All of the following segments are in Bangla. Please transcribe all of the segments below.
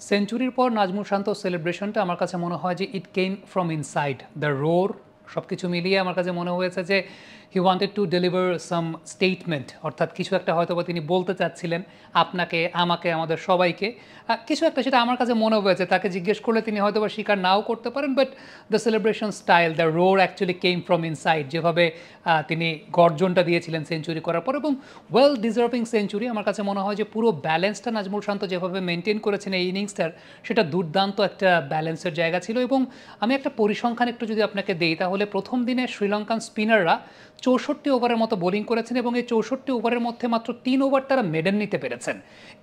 সেঞ্চুরির পর নাজমুল শান্তর সেলিব্রেশনটা আমার কাছে মনে হয় যে ইট কেম ফ্রম ইনসাইড দ্য রোর। সব কিছু মিলিয়ে আমার কাছে মনে হয়েছে যে he wanted to deliver some statement, অর্থাৎ কিছু একটা হয়তো বা তিনি বলতে চাচ্ছিলেন আপনাকে, আমাকে, আমাদের সবাইকে কিছু একটা, সেটা আমার কাছে মনে হয়েছে। তাকে জিজ্ঞেস করলে তিনি হয়তো বা স্বীকার নাও করতে পারেন, but the celebration style, the roar actually came from inside. যেভাবে তিনি গর্জনটা দিয়েছিলেন সেঞ্চুরি করার পর, এবং ওয়েল ডিজার্ভিং সেঞ্চুরি। আমার কাছে মনে হয় যে পুরো ব্যালেন্সটা নাজমুল শান্ত যেভাবে মেনটেন করেছেন এই ইনিংসটার, সেটা দুর্দান্ত একটা ব্যালেন্সের জায়গা ছিল। এবং আমি একটা পরিসংখ্যান একটু যদি আপনাকে দেই, তাহলে প্রথম দিনে শ্রীলঙ্কান স্পিনাররা 64 ওভারের মতো বোলিং করেছেন এবং এই 64 ওভারের মধ্যে মাত্র 3 ওভার তারা মেডেন নিতে পেরেছেন।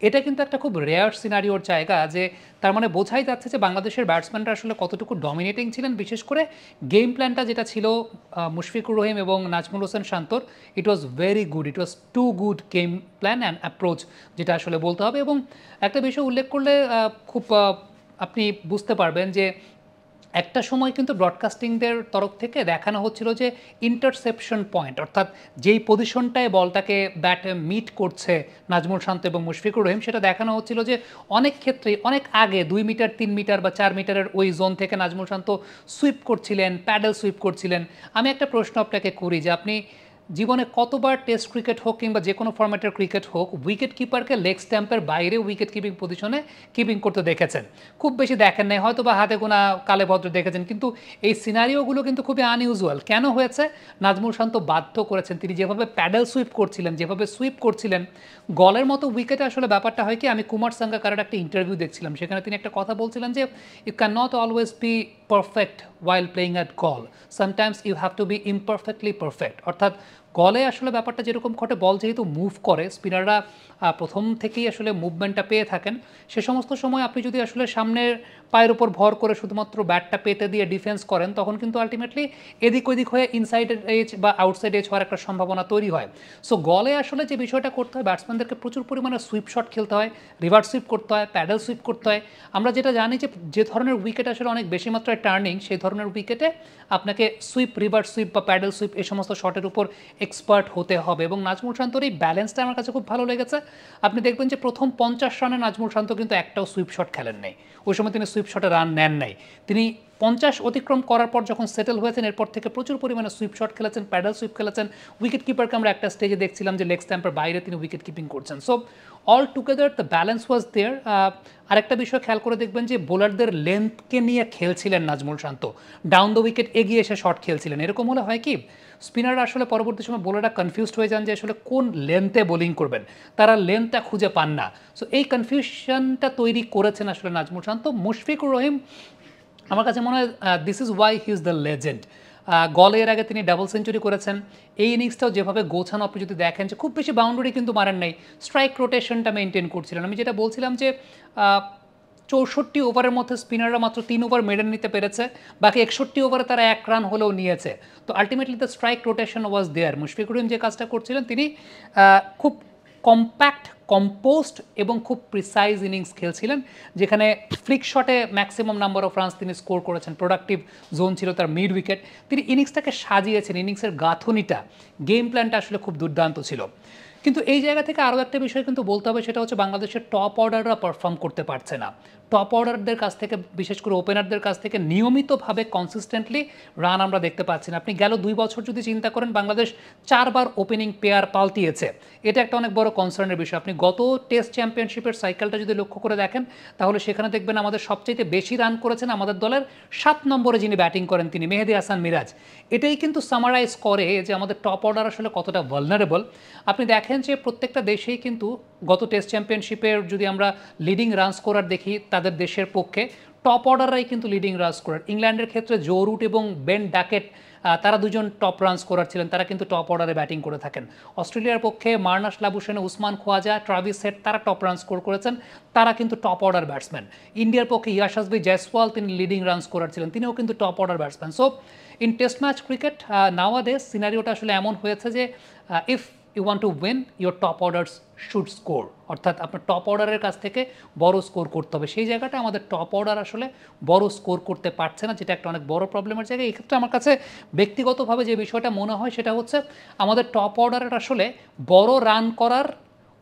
এটা কিন্তু একটা খুব রেয়ার সিনারিওর জায়গা, যে তার মানে বোঝাই যাচ্ছে যে বাংলাদেশের ব্যাটসম্যানরা আসলে কতটুকু ডমিনেটিং ছিলেন। বিশেষ করে গেম প্ল্যানটা যেটা ছিল মুশফিকুর রহিম এবং নাজমুল হোসেন শান্তর, it was very good, it was too good game plan and approach, যেটা আসলে বলতে হবে। এবং একটা বিষয় উল্লেখ করলে খুব আপনি বুঝতে পারবেন যে একটা সময় কিন্তু ব্রডকাস্টিংদের তরফ থেকে দেখানো হচ্ছিল যে ইন্টারসেপশন পয়েন্ট, অর্থাৎ যেই পজিশনটায় বলটাকে ব্যাটে মিট করছে নাজমুল শান্ত এবং মুশফিকুর রহিম, সেটা দেখানো হচ্ছিল যে অনেক ক্ষেত্রে অনেক আগে 2 মিটার 3 মিটার বা 4 মিটারের ওই জোন থেকে নাজমুল শান্ত সুইপ করছিলেন, প্যাডেল সুইপ করছিলেন। আমি একটা প্রশ্ন আপনাকে করি যে আপনি জীবনে কতবার টেস্ট ক্রিকেট হোক কিংবা যে কোনো ফরম্যাটের ক্রিকেট হোক, উইকেট কিপারকে লেগ স্ট্যাম্পের বাইরে উইকেট কিপিং পজিশনে কিপিং করতে দেখেছেন? খুব বেশি দেখেন নাই, হয়তো বা হাতে গোনা কালে ভদ্র দেখেছেন, কিন্তু এই সিনারিওগুলো কিন্তু খুবই আনইউজুয়াল। কেন হয়েছে? নাজমুল শান্ত বাধ্য করেছেন। তিনি যেভাবে প্যাডেল সুইপ করছিলেন, যেভাবে সুইপ করছিলেন গলের মতো উইকেটে, আসলে ব্যাপারটা হয় কি, আমি কুমার সাঙ্গাকারের একটা ইন্টারভিউ দেখছিলাম, সেখানে তিনি একটা কথা বলছিলেন যে you can not always be perfect while playing at Galle, sometimes you have to be imperfectly perfect. অর্থাৎ গলে আসলে ব্যাপারটা যেরকম ঘটে, বল যেহেতু মুভ করে, স্পিনাররা প্রথম থেকেই আসলে মুভমেন্টটা পেয়ে থাকেন। সে সমস্ত সময় আপনি যদি আসলে সামনের পায়ের উপর ভর করে শুধুমাত্র ব্যাটটা পেতে দিয়ে ডিফেন্স করেন, তখন কিন্তু আলটিমেটলি এদিক ওদিক হয়ে ইনসাইড এজ বা আউটসাইড এজ হওয়ার একটা সম্ভাবনা তৈরি হয়। সো গলে আসলে যে বিষয়টা করতে হয়, ব্যাটসম্যানদেরকে প্রচুর পরিমাণে সুইপ শট খেলতে হয়, রিভার্স সুইপ করতে হয়, প্যাডেল সুইপ করতে হয়। আমরা যেটা জানি যে ধরনের উইকেট আসলে অনেক বেশি মাত্রায় টার্নিং, সেই ধরনের উইকেটে আপনাকে সুইপ, রিভার্স সুইপ বা প্যাডেল সুইপ এই সমস্ত শটের উপর এক্সপার্ট হতে হবে। এবং নাজমুল শান্তর এই ব্যালেন্সটা আমার কাছে খুব ভালো লেগেছে। আপনি দেখবেন যে প্রথম 50 রানে নাজমুল শান্ত কিন্তু একটাও সুইপ শট খেলেন নাই, ওই সময় তিনি সুইপ শটে রান নেন নাই। তিনি 50 অতিক্রম করার পর যখন সেটেল হয়েছেন, এরপর থেকে প্রচুর পরিমাণে সুইপ শট খেলেছেন, প্যাডেল সুইপ খেলেছেন। উইকেট কিপারকে আমরা একটা স্টেজে দেখছিলাম যে লেগ স্ট্যাম্পের বাইরে তিনি উইকেট কিপিং করছেন। So all together the balance was there. আরেকটা বিষয় খেয়াল করে দেখবেন যে বোলারদের লেন্থকে নিয়ে খেলছিলেন Najmul Shanto, down the wicket এগিয়ে এসে শট খেলছিলেন। এরকম হলে হয় কি, স্পিনাররা আসলে পরবর্তী সময় বোলাররা কনফিউজড হয়ে যান যে আসলে কোন লেন্থে বোলিং করবেন, তারা লেন্থটা খুঁজে পান না। সো এই কনফিউশনটা তৈরি করেছেন আসলে নাজমুল শান্ত। মুশফিকুর রহিম, আমার কাছে মনে হয় this is why he is the legend. গলে এর আগে তিনি ডাবল সেঞ্চুরি করেছেন। এই ইনিংসটাও যেভাবে গোছানো, আপনি যদি দেখেন যে খুব বেশি বাউন্ডারি কিন্তু মারেন নাই, স্ট্রাইক রোটেশনটা মেনটেন করছিলেন। আমি যেটা বলছিলাম যে 64 ওভারের মধ্যে স্পিনাররা মাত্র 3 ওভার মেডেন নিতে পেরেছে, বাকি 61 ওভারে তারা 1 রান হলেও নিয়েছে। তো আলটিমেটলি দ্য স্ট্রাইক রোটেশন ওয়াজ দেয়ার। মুশফিকুর রহিম যে কাজটা করছিলেন, তিনি খুব কম্প্যাক্ট, কম্পোস্ট এবং খুব প্রিসাইজ ইনিংস খেলছিলেন, যেখানে ফ্লিক শটে ম্যাক্সিমাম নাম্বার অফ রানস তিনি স্কোর করেছেন। প্রোডাক্টিভ জোন ছিল তার মিড উইকেট। তিনি ইনিংসটাকে সাজিয়েছেন, ইনিংসের গাঁথনিটা, গেম প্ল্যানটা আসলে খুব দুর্দান্ত ছিল। কিন্তু এই জায়গা থেকে আরও একটা বিষয় কিন্তু বলতে হবে, সেটা হচ্ছে বাংলাদেশের টপ অর্ডাররা পারফর্ম করতে পারছে না। টপ অর্ডারদের কাছ থেকে, বিশেষ করে ওপেনারদের কাছ থেকে নিয়মিতভাবে কনসিস্টেন্টলি রান আমরা দেখতে পাচ্ছি না। আপনি গেল 2 বছর যদি চিন্তা করেন, বাংলাদেশ 4 বার ওপেনিং পেয়ার পাল্টিয়েছে। এটা একটা অনেক বড় কনসার্নের বিষয়। আপনি গত টেস্ট চ্যাম্পিয়নশিপের সাইকেলটা যদি লক্ষ্য করে দেখেন, তাহলে সেখানে দেখবেন আমাদের সবচাইতে বেশি রান করেছেন আমাদের দলের 7 নম্বরে যিনি ব্যাটিং করেন, তিনি মেহেদী হাসান মিরাজ। এটাই কিন্তু সামারাইজ করে যে আমাদের টপ অর্ডার আসলে কতটা ভালনারেবল। আপনি দেখেন যে প্রত্যেকটা দেশেই কিন্তু গত টেস্ট চ্যাম্পিয়নশিপের যদি আমরা লিডিং রান স্কোরার দেখি তাদের দেশের পক্ষে, টপ অর্ডাররাই কিন্তু লিডিং রান স্কোরার। ইংল্যান্ডের ক্ষেত্রে জো রুট এবং বেন ডাকেট, তারা দুজন টপ রান স্কোরার ছিলেন, তারা কিন্তু টপ অর্ডারে ব্যাটিং করে থাকেন। অস্ট্রেলিয়ার পক্ষে Marnus Labuschagne, Usman Khawaja, Travis Head, তারা টপ রান স্কোর করেছেন, তারা কিন্তু টপ অর্ডার ব্যাটসম্যান। ইন্ডিয়ার পক্ষে ইয়াশাসবি জয়সওয়াল, তিনি লিডিং রান স্কোরার ছিলেন, তিনিও কিন্তু top order batsman. So in test match cricket nowadays সিনারিওটা আসলে এমন হয়েছে যে if you want to win, your top orders should score, অর্থাৎ আপনার টপ অর্ডারের কাছ থেকে বড় স্কোর করতে হবে। সেই জায়গাটা আমাদের টপ অর্ডার আসলে বড় স্কোর করতে পারছে না, যেটা একটা অনেক বড় প্রবলেমের জায়গা। এক্ষেত্রে আমার কাছে ব্যক্তিগতভাবে যে বিষয়টা মনে হয়, সেটা হচ্ছে আমাদের টপ অর্ডারের আসলে বড় রান করার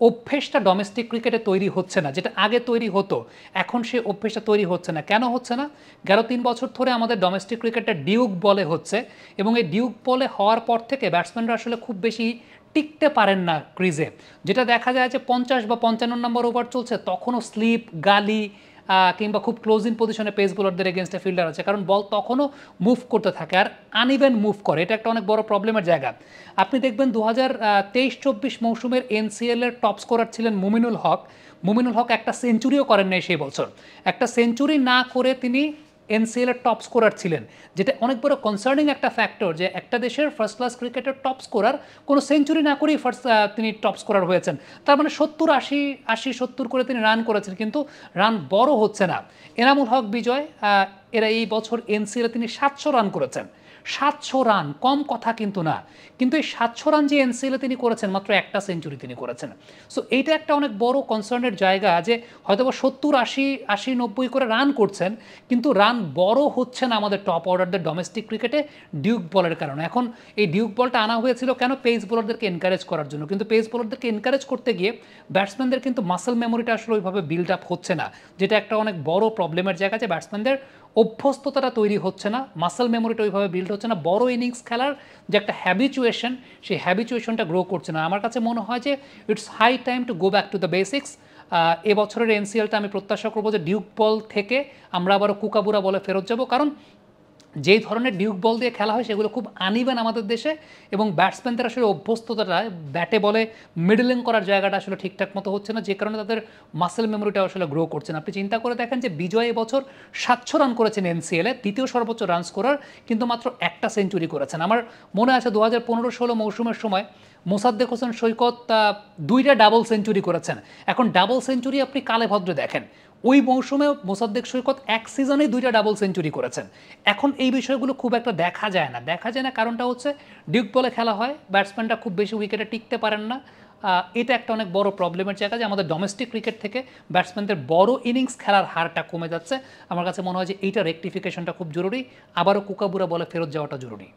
অভ্যেসটা ডোমেস্টিক ক্রিকেটে তৈরি হচ্ছে না, যেটা আগে তৈরি হতো এখন সে অভ্যেসটা তৈরি হচ্ছে না। কেন হচ্ছে না? গেল 3 বছর ধরে আমাদের ডোমেস্টিক ক্রিকেটটা ডিউক বলে হচ্ছে, এবং এই ডিউক বলে হওয়ার পর থেকে ব্যাটসম্যানরা আসলে খুব বেশি টিকতে পারেন না ক্রিজে। যেটা দেখা যায় যে 50 বা 55 নম্বর ওভার চলছে তখনও স্লিপ, গালি কিংবা খুব ক্লোজ ইন পজিশনে পেস বোলারদের এগেনস্টে ফিল্ডার আছে, কারণ বল তখনও মুভ করতে থাকে আর আনইভেন মুভ করে। এটা একটা অনেক বড় প্রবলেমের জায়গা। আপনি দেখবেন 2023-24 মৌসুমের এনসিএল এর টপ স্কোরার ছিলেন মুমিনুল হক। মুমিনুল হক একটা সেঞ্চুরিও করেন নাই সেই বছর। একটা সেঞ্চুরি না করে তিনি এনসিএল এর টপ স্কোরার ছিলেন, যেটা অনেক বড় কনসার্নিং একটা ফ্যাক্টর যে একটা দেশের ফার্স্ট ক্লাস ক্রিকেটের টপ স্কোরার কোনো সেঞ্চুরি না করেই তিনি টপ স্কোরার হয়েছেন। তার মানে 70-80 করে তিনি রান করেছেন, কিন্তু রান বড় হচ্ছে না। এনামুল হক বিজয় এরা এই বছর এনসিএলে তিনি 700 রান করেছেন। 700 রান কম কথা কিন্তু না, কিন্তু এই 700 রান যে এনসিএলে তিনি করেছেন মাত্র একটা সেঞ্চুরি তিনি করেছেন। সো এইটা একটা অনেক বড় কনসার্নের জায়গা যে হয়তো 70-80-90 করে রান করছেন, কিন্তু রান বড় হচ্ছে না আমাদের টপ অর্ডারদের ডোমেস্টিক ক্রিকেটে ডিউক বলের কারণে। এখন এই ডিউক বলটা আনা হয়েছিল কেন? পেস বোলারদেরকে এনকারেজ করার জন্য, কিন্তু পেস বোলারদেরকে এনকারেজ করতে গিয়ে ব্যাটসম্যানদের কিন্তু মাসেল মেমোরিটা আসলে ওইভাবে বিল্ড আপ হচ্ছে না, যেটা একটা অনেক বড় প্রবলেমের জায়গা যে ব্যাটসম্যানদের অভ্যস্ততাটা তৈরি হচ্ছে না, মাসেল মেমোরিটা ওইভাবে বিল্ড হচ্ছে না, বড় ইনিংস খেলার যে একটা হ্যাবিচুয়েশন সেই হ্যাবিচুয়েশনটা গ্রো করছে না। আমার কাছে মনে হয় যে it's high time to go back to the basics. এবছরের এনসিএলটা আমি প্রত্যাশা করবো যে ডিউক বল থেকে আমরা আবারও কুকাবুরা বলে ফেরত যাব, কারণ যেই ধরনের ডিউক বল দিয়ে খেলা হয় সেগুলো খুব আনইভেন আমাদের দেশে, এবং ব্যাটসম্যানদের আসলে অভ্যস্ততাটা ব্যাটে বলে মিডলিং করার জায়গাটা আসলে ঠিকঠাক মতো হচ্ছে না, যে কারণে তাদের মাসেল মেমোরিটা আসলে গ্রো করছে না। আপনি চিন্তা করে দেখেন যে বিজয় এবছর 700 রান করেছেন এনসিএলে, দ্বিতীয় সর্বোচ্চ রান স্কোরার, কিন্তু মাত্র একটা সেঞ্চুরি করেছেন। আমার মনে আছে 2015-16 মৌসুমের সময় মোসাদ্দেক হোসেন সৈকত 2টা ডাবল সেঞ্চুরি করেছেন। এখন ডাবল সেঞ্চুরি আপনি কালে ভদ্রে দেখেন, ওই মৌসুমে মোসাদ্দেক সৈকত এক সিজনেই 2টা ডাবল সেঞ্চুরি করেছেন। এখন এই বিষয়গুলো খুব একটা দেখা যায় না, কারণটা হচ্ছে ডিউক বলে খেলা হয়, ব্যাটসম্যানরা খুব বেশি উইকেটে টিকতে পারেন না। এটা একটা অনেক বড় প্রবলেমের জায়গা যে আমাদের ডোমেস্টিক ক্রিকেট থেকে ব্যাটসম্যানদের বড় ইনিংস খেলার হারটা কমে যাচ্ছে। আমার কাছে মনে হয় যে এইটা রেকটিফিকেশনটা খুব জরুরি, আবারও কুকাবুরা বলে ফেরত যাওয়াটা জরুরি।